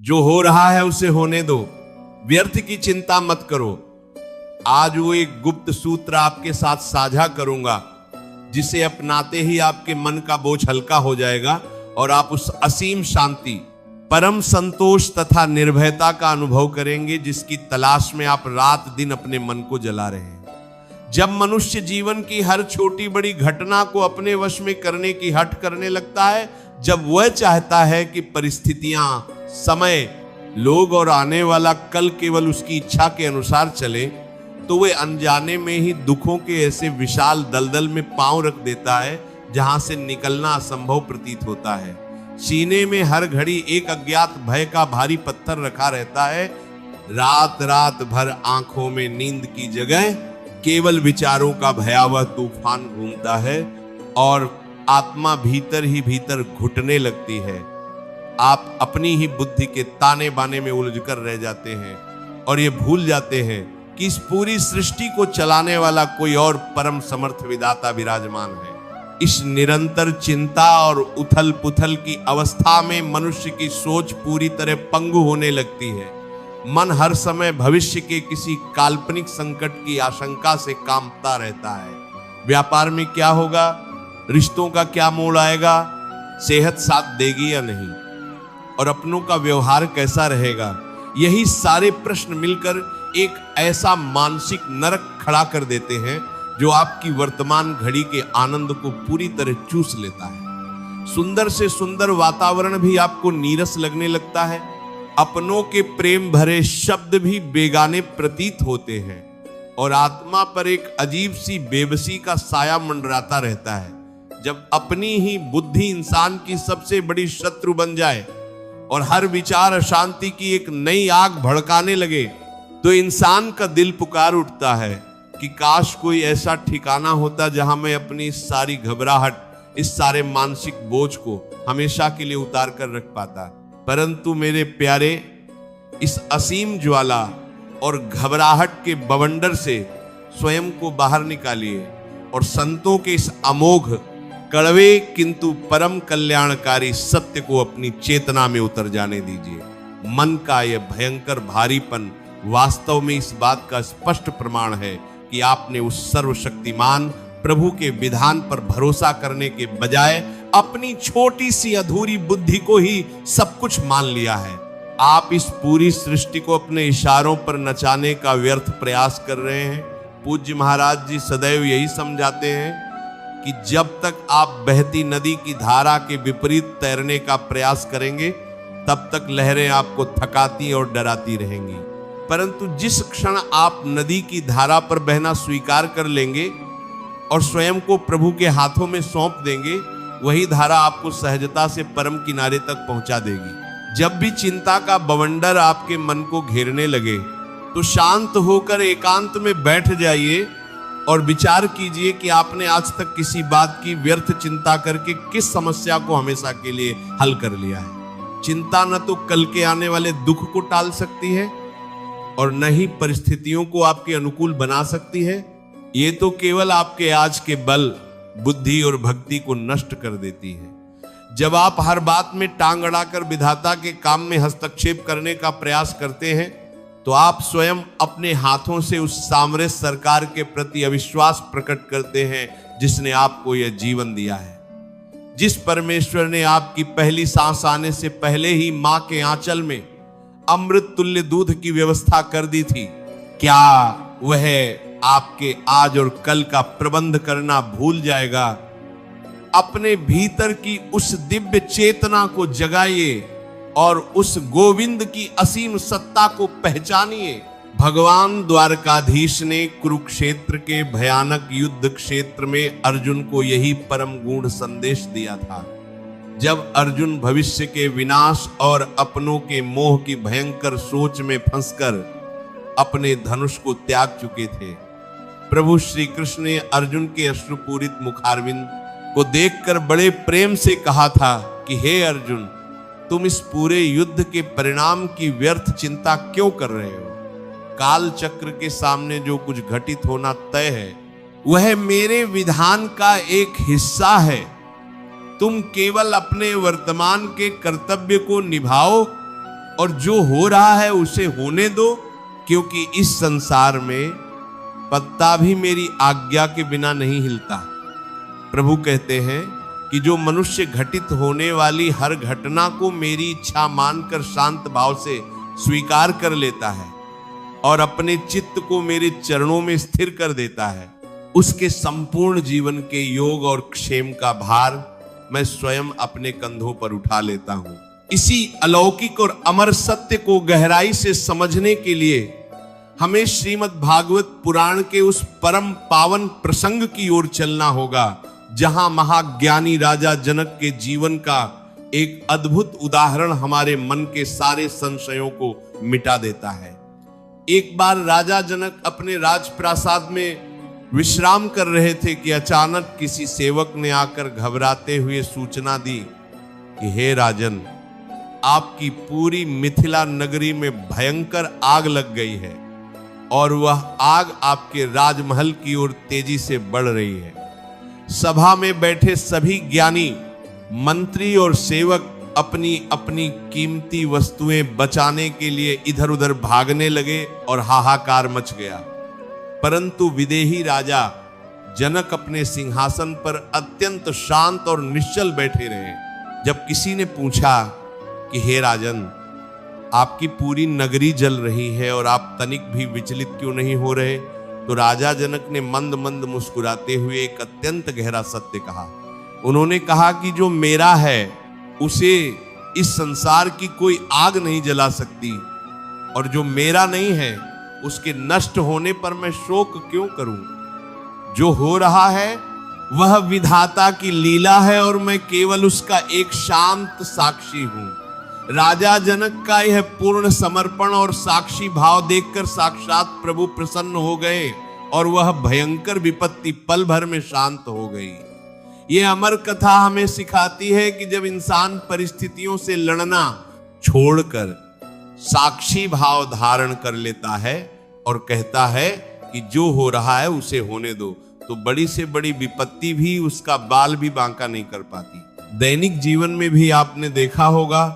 जो हो रहा है उसे होने दो, व्यर्थ की चिंता मत करो। आज वो एक गुप्त सूत्र आपके साथ साझा करूंगा, जिसे अपनाते ही आपके मन का बोझ हल्का हो जाएगा और आप उस असीम शांति, परम संतोष तथा निर्भयता का अनुभव करेंगे जिसकी तलाश में आप रात दिन अपने मन को जला रहे हैं। जब मनुष्य जीवन की हर छोटी बड़ी घटना को अपने वश में करने की हठ करने लगता है, जब वह चाहता है कि परिस्थितियां, समय, लोग और आने वाला कल केवल उसकी इच्छा के अनुसार चले, तो वह अनजाने में ही दुखों के ऐसे विशाल दलदल में पांव रख देता है जहां से निकलना असंभव प्रतीत होता है। सीने में हर घड़ी एक अज्ञात भय का भारी पत्थर रखा रहता है। रात रात भर आंखों में नींद की जगह केवल विचारों का भयावह तूफान घूमता है और आत्मा भीतर ही भीतर घुटने लगती है। आप अपनी ही बुद्धि के ताने बाने में उलझकर रह जाते हैं और ये भूल जाते हैं कि इस पूरी सृष्टि को चलाने वाला कोई और परम समर्थ विधाता विराजमान है। इस निरंतर चिंता और उथल पुथल की अवस्था में मनुष्य की सोच पूरी तरह पंगु होने लगती है। मन हर समय भविष्य के किसी काल्पनिक संकट की आशंका से कांपता रहता है। व्यापार में क्या होगा, रिश्तों का क्या मोड़ आएगा, सेहत साथ देगी या नहीं, और अपनों का व्यवहार कैसा रहेगा, यही सारे प्रश्न मिलकर एक ऐसा मानसिक नरक खड़ा कर देते हैं जो आपकी वर्तमान घड़ी के आनंद को पूरी तरह चूस लेता है। सुंदर से सुंदर वातावरण भी आपको नीरस लगने लगता है। अपनों के प्रेम भरे शब्द भी बेगाने प्रतीत होते हैं और आत्मा पर एक अजीब सी बेबसी का साया मंडराता रहता है। जब अपनी ही बुद्धि इंसान की सबसे बड़ी शत्रु बन जाए और हर विचार अशांति की एक नई आग भड़काने लगे, तो इंसान का दिल पुकार उठता है कि काश कोई ऐसा ठिकाना होता जहां मैं अपनी सारी घबराहट, इस सारे मानसिक बोझ को हमेशा के लिए उतार कर रख पाता। परंतु मेरे प्यारे, इस असीम ज्वाला और घबराहट के बवंडर से स्वयं को बाहर निकालिए और संतों के इस अमोघ, कड़वे किंतु परम कल्याणकारी सत्य को अपनी चेतना में उतर जाने दीजिए। मन का यह भयंकर भारीपन वास्तव में इस बात का स्पष्ट प्रमाण है कि आपने उस सर्वशक्तिमान प्रभु के विधान पर भरोसा करने के बजाय अपनी छोटी सी अधूरी बुद्धि को ही सब कुछ मान लिया है। आप इस पूरी सृष्टि को अपने इशारों पर नचाने का व्यर्थ प्रयास कर रहे हैं। पूज्य महाराज जी सदैव यही समझाते हैं कि जब तक आप बहती नदी की धारा के विपरीत तैरने का प्रयास करेंगे, तब तक लहरें आपको थकाती और डराती रहेंगी। परंतु जिस क्षण आप नदी की धारा पर बहना स्वीकार कर लेंगे और स्वयं को प्रभु के हाथों में सौंप देंगे, वही धारा आपको सहजता से परम किनारे तक पहुंचा देगी। जब भी चिंता का बवंडर आपके मन को घेरने लगे, तो शांत होकर एकांत में बैठ जाइए और विचार कीजिए कि आपने आज तक किसी बात की व्यर्थ चिंता करके किस समस्या को हमेशा के लिए हल कर लिया है। चिंता न तो कल के आने वाले दुख को टाल सकती है और न ही परिस्थितियों को आपके अनुकूल बना सकती है। ये तो केवल आपके आज के बल, बुद्धि और भक्ति को नष्ट कर देती है। जब आप हर बात में टांग अड़ाकर विधाता के काम में हस्तक्षेप करने का प्रयास करते हैं, तो आप स्वयं अपने हाथों से उस सामरिक सरकार के प्रति अविश्वास प्रकट करते हैं जिसने आपको यह जीवन दिया है। जिस परमेश्वर ने आपकी पहली सांस आने से पहले ही मां के आंचल में अमृत तुल्य दूध की व्यवस्था कर दी थी, क्या वह आपके आज और कल का प्रबंध करना भूल जाएगा? अपने भीतर की उस दिव्य चेतना को जगाइए और उस गोविंद की असीम सत्ता को पहचानिए। भगवान द्वारकाधीश ने कुरुक्षेत्र के भयानक युद्ध क्षेत्र में अर्जुन को यही परम गूढ़ संदेश दिया था। जब अर्जुन भविष्य के विनाश और अपनों के मोह की भयंकर सोच में फंसकर अपने धनुष को त्याग चुके थे, प्रभु श्री कृष्ण ने अर्जुन के अश्रुपूरित मुखारविंद को देखकर बड़े प्रेम से कहा था कि हे अर्जुन, तुम इस पूरे युद्ध के परिणाम की व्यर्थ चिंता क्यों कर रहे हो? काल चक्र के सामने जो कुछ घटित होना तय है, वह मेरे विधान का एक हिस्सा है। तुम केवल अपने वर्तमान के कर्तव्य को निभाओ और जो हो रहा है उसे होने दो, क्योंकि इस संसार में पत्ता भी मेरी आज्ञा के बिना नहीं हिलता। प्रभु कहते हैं कि जो मनुष्य घटित होने वाली हर घटना को मेरी इच्छा मानकर शांत भाव से स्वीकार कर लेता है और अपने चित्त को मेरे चरणों में स्थिर कर देता है, उसके संपूर्ण जीवन के योग और क्षेम का भार मैं स्वयं अपने कंधों पर उठा लेता हूं। इसी अलौकिक और अमर सत्य को गहराई से समझने के लिए हमें श्रीमद् भागवत पुराण के उस परम पावन प्रसंग की ओर चलना होगा, जहां महाज्ञानी राजा जनक के जीवन का एक अद्भुत उदाहरण हमारे मन के सारे संशयों को मिटा देता है। एक बार राजा जनक अपने राजप्रासाद में विश्राम कर रहे थे कि अचानक किसी सेवक ने आकर घबराते हुए सूचना दी कि हे राजन, आपकी पूरी मिथिला नगरी में भयंकर आग लग गई है और वह आग आपके राजमहल की ओर तेजी से बढ़ रही है। सभा में बैठे सभी ज्ञानी, मंत्री और सेवक अपनी अपनी कीमती वस्तुएं बचाने के लिए इधर उधर भागने लगे और हाहाकार मच गया। परंतु विदेही राजा जनक अपने सिंहासन पर अत्यंत शांत और निश्चल बैठे रहे। जब किसी ने पूछा कि हे राजन, आपकी पूरी नगरी जल रही है और आप तनिक भी विचलित क्यों नहीं हो रहे, तो राजा जनक ने मंद मंद मुस्कुराते हुए एक अत्यंत गहरा सत्य कहा। उन्होंने कहा कि जो मेरा है उसे इस संसार की कोई आग नहीं जला सकती, और जो मेरा नहीं है उसके नष्ट होने पर मैं शोक क्यों करूं। जो हो रहा है वह विधाता की लीला है और मैं केवल उसका एक शांत साक्षी हूं। राजा जनक का यह पूर्ण समर्पण और साक्षी भाव देखकर साक्षात प्रभु प्रसन्न हो गए और वह भयंकर विपत्ति पल भर में शांत हो गई। यह अमर कथा हमें सिखाती है कि जब इंसान परिस्थितियों से लड़ना छोड़कर साक्षी भाव धारण कर लेता है और कहता है कि जो हो रहा है उसे होने दो, तो बड़ी से बड़ी विपत्ति भी उसका बाल भी बांका नहीं कर पाती। दैनिक जीवन में भी आपने देखा होगा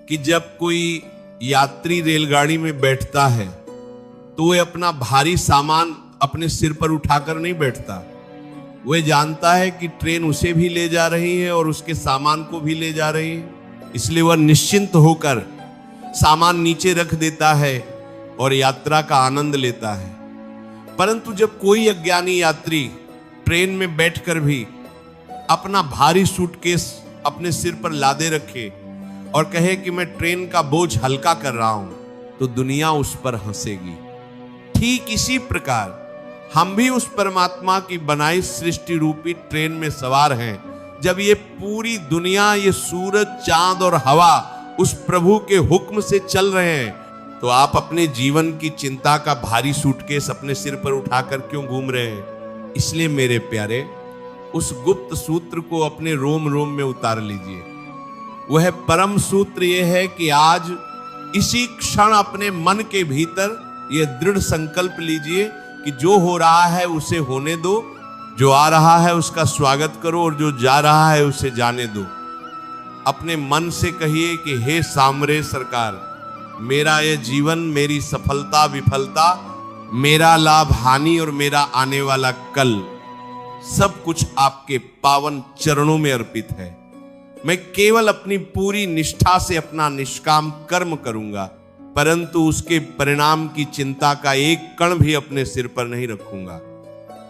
कि जब कोई यात्री रेलगाड़ी में बैठता है तो वह अपना भारी सामान अपने सिर पर उठाकर नहीं बैठता। वह जानता है कि ट्रेन उसे भी ले जा रही है और उसके सामान को भी ले जा रही है, इसलिए वह निश्चिंत होकर सामान नीचे रख देता है और यात्रा का आनंद लेता है। परंतु जब कोई अज्ञानी यात्री ट्रेन में बैठकर भी अपना भारी सूटकेस अपने सिर पर लादे रखे और कहे कि मैं ट्रेन का बोझ हल्का कर रहा हूं, तो दुनिया उस पर हंसेगी। ठीक इसी प्रकार हम भी उस परमात्मा की बनाई सृष्टि रूपी ट्रेन में सवार हैं। जब ये पूरी दुनिया, ये सूरज, चांद और हवा उस प्रभु के हुक्म से चल रहे हैं, तो आप अपने जीवन की चिंता का भारी सूटकेस अपने सिर पर उठाकर क्यों घूम रहे हैं। इसलिए मेरे प्यारे, उस गुप्त सूत्र को अपने रोम रोम में उतार लीजिए। वह परम सूत्र यह है कि आज इसी क्षण अपने मन के भीतर यह दृढ़ संकल्प लीजिए कि जो हो रहा है उसे होने दो, जो आ रहा है उसका स्वागत करो और जो जा रहा है उसे जाने दो। अपने मन से कहिए कि हे सामरे सरकार, मेरा यह जीवन, मेरी सफलता विफलता, मेरा लाभ हानि और मेरा आने वाला कल, सब कुछ आपके पावन चरणों में अर्पित है। मैं केवल अपनी पूरी निष्ठा से अपना निष्काम कर्म करूंगा, परंतु उसके परिणाम की चिंता का एक कण भी अपने सिर पर नहीं रखूंगा।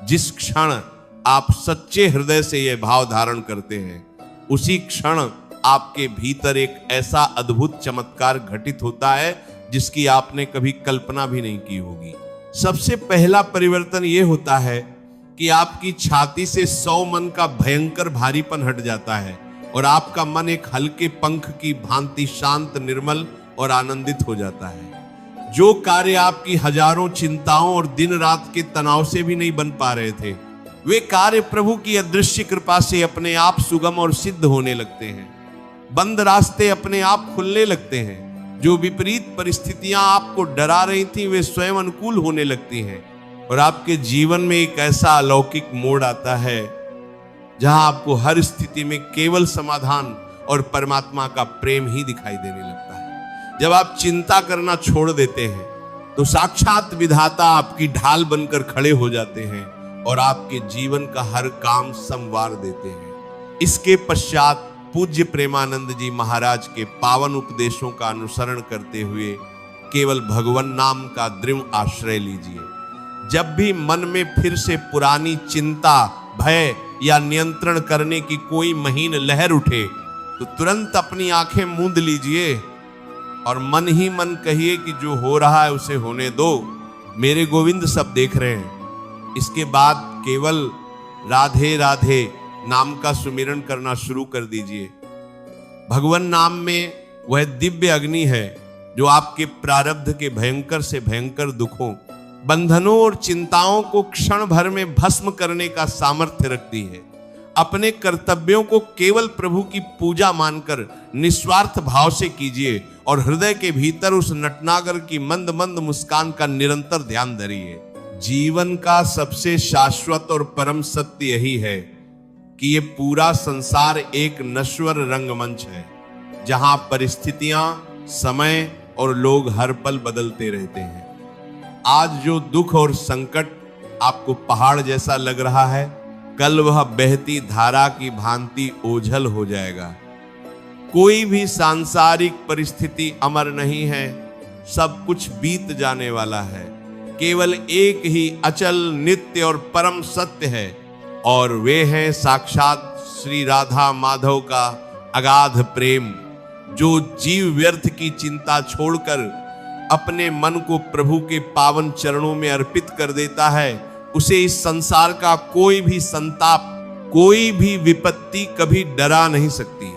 जिस क्षण आप सच्चे हृदय से यह भाव धारण करते हैं, उसी क्षण आपके भीतर एक ऐसा अद्भुत चमत्कार घटित होता है जिसकी आपने कभी कल्पना भी नहीं की होगी। सबसे पहला परिवर्तन यह होता है कि आपकी छाती से 100 मन का भयंकर भारीपन हट जाता है और आपका मन एक हल्के पंख की भांति शांत, निर्मल और आनंदित हो जाता है। जो कार्य आपकी हजारों चिंताओं और दिन रात के तनाव से भी नहीं बन पा रहे थे, वे कार्य प्रभु की अदृश्य कृपा से अपने आप सुगम और सिद्ध होने लगते हैं। बंद रास्ते अपने आप खुलने लगते हैं। जो विपरीत परिस्थितियां आपको डरा रही थी, वे स्वयं अनुकूल होने लगती हैं और आपके जीवन में एक ऐसा अलौकिक मोड़ आता है जहां आपको हर स्थिति में केवल समाधान और परमात्मा का प्रेम ही दिखाई देने लगता है। जब आप चिंता करना छोड़ देते हैं तो साक्षात विधाता आपकी ढाल बनकर खड़े हो जाते हैं और आपके जीवन का हर काम संवार देते हैं। इसके पश्चात पूज्य प्रेमानंद जी महाराज के पावन उपदेशों का अनुसरण करते हुए केवल भगवान नाम का दृढ़ आश्रय लीजिए। जब भी मन में फिर से पुरानी चिंता, भय या नियंत्रण करने की कोई महीन लहर उठे तो तुरंत अपनी आंखें मूंद लीजिए और मन ही मन कहिए कि जो हो रहा है उसे होने दो, मेरे गोविंद सब देख रहे हैं। इसके बाद केवल राधे राधे नाम का सुमिरन करना शुरू कर दीजिए। भगवान नाम में वह दिव्य अग्नि है जो आपके प्रारब्ध के भयंकर से भयंकर दुखों, बंधनों और चिंताओं को क्षण भर में भस्म करने का सामर्थ्य रखती है। अपने कर्तव्यों को केवल प्रभु की पूजा मानकर निस्वार्थ भाव से कीजिए और हृदय के भीतर उस नटनागर की मंद मंद मुस्कान का निरंतर ध्यान धरिए। जीवन का सबसे शाश्वत और परम सत्य यही है कि ये पूरा संसार एक नश्वर रंगमंच है जहां परिस्थितियां, समय और लोग हर पल बदलते रहते हैं। आज जो दुख और संकट आपको पहाड़ जैसा लग रहा है, कल वह बहती धारा की भांति ओझल हो जाएगा। कोई भी सांसारिक परिस्थिति अमर नहीं है, सब कुछ बीत जाने वाला है। केवल एक ही अचल, नित्य और परम सत्य है और वे हैं साक्षात श्री राधा माधव का अगाध प्रेम, जो जीव व्यर्थ की चिंता छोड़कर अपने मन को प्रभु के पावन चरणों में अर्पित कर देता है। उसे इस संसार का कोई भी संताप, कोई भी विपत्ति कभी डरा नहीं सकती।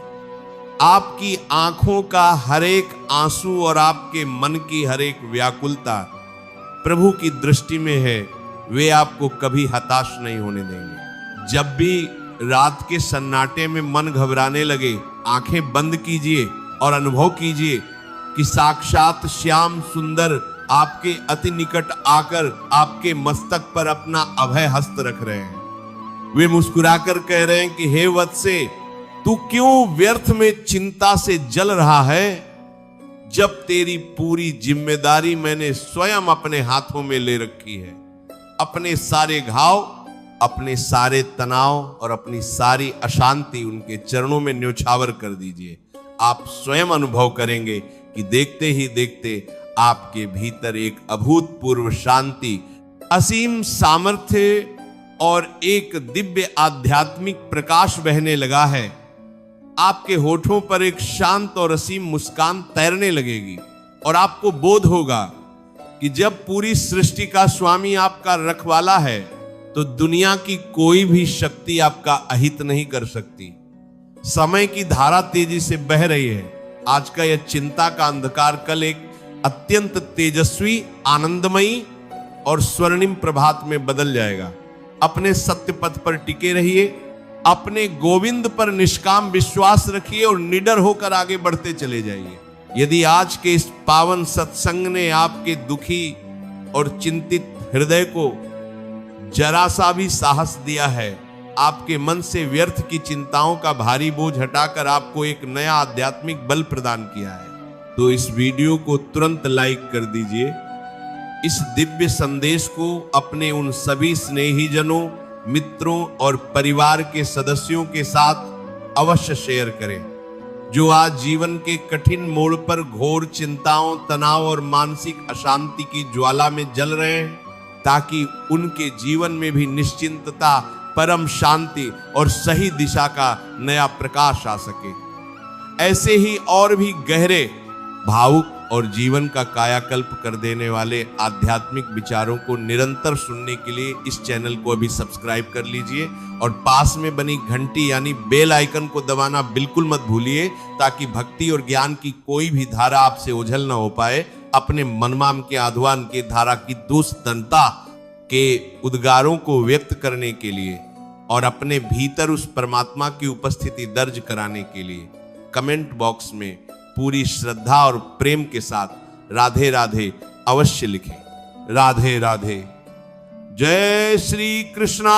आपकी आंखों का हर एक आंसू और आपके मन की हर एक व्याकुलता प्रभु की दृष्टि में है, वे आपको कभी हताश नहीं होने देंगे। जब भी रात के सन्नाटे में मन घबराने लगे, आंखें बंद कीजिए और अनुभव कीजिए कि साक्षात श्याम सुंदर आपके अति निकट आकर आपके मस्तक पर अपना अभय हस्त रख रहे हैं। वे मुस्कुराकर कह रहे हैं कि हे वत्से, तू क्यों व्यर्थ में चिंता से जल रहा है, जब तेरी पूरी जिम्मेदारी मैंने स्वयं अपने हाथों में ले रखी है। अपने सारे घाव, अपने सारे तनाव और अपनी सारी अशांति उनके चरणों में न्योछावर कर दीजिए। आप स्वयं अनुभव करेंगे कि देखते ही देखते आपके भीतर एक अभूतपूर्व शांति, असीम सामर्थ्य और एक दिव्य आध्यात्मिक प्रकाश बहने लगा है। आपके होठों पर एक शांत और असीम मुस्कान तैरने लगेगी और आपको बोध होगा कि जब पूरी सृष्टि का स्वामी आपका रखवाला है तो दुनिया की कोई भी शक्ति आपका अहित नहीं कर सकती। समय की धारा तेजी से बह रही है। आज का यह चिंता का अंधकार कल एक अत्यंत तेजस्वी, आनंदमयी और स्वर्णिम प्रभात में बदल जाएगा। अपने सत्य पथ पर टिके रहिए, अपने गोविंद पर निष्काम विश्वास रखिए और निडर होकर आगे बढ़ते चले जाइए। यदि आज के इस पावन सत्संग ने आपके दुखी और चिंतित हृदय को जरा सा भी साहस दिया है, आपके मन से व्यर्थ की चिंताओं का भारी बोझ हटाकर आपको एक नया आध्यात्मिक बल प्रदान किया है, तो इस वीडियो को तुरंत लाइक कर दीजिए। इस दिव्य संदेश को अपने उन सभी स्नेहीजनों, मित्रों और परिवार के सदस्यों के साथ अवश्य शेयर करें जो आज जीवन के कठिन मोड़ पर घोर चिंताओं, तनाव और मानसिक अशांति की ज्वाला में जल रहे हैं, ताकि उनके जीवन में भी निश्चिंतता, परम शांति और सही दिशा का नया प्रकाश आ सके। ऐसे ही और भी गहरे, भावुक और जीवन का कायाकल्प कर देने वाले आध्यात्मिक विचारों को निरंतर सुनने के लिए इस चैनल को अभी सब्सक्राइब कर लीजिए और पास में बनी घंटी यानी बेल आइकन को दबाना बिल्कुल मत भूलिए, ताकि भक्ति और ज्ञान की कोई भी धारा आपसे ओझल ना हो पाए। अपने मनमाम के आध्वान की धारा की दुष्टता के उद्गारों को व्यक्त करने के लिए और अपने भीतर उस परमात्मा की उपस्थिति दर्ज कराने के लिए कमेंट बॉक्स में पूरी श्रद्धा और प्रेम के साथ राधे राधे अवश्य लिखें। राधे राधे। जय श्री कृष्णा।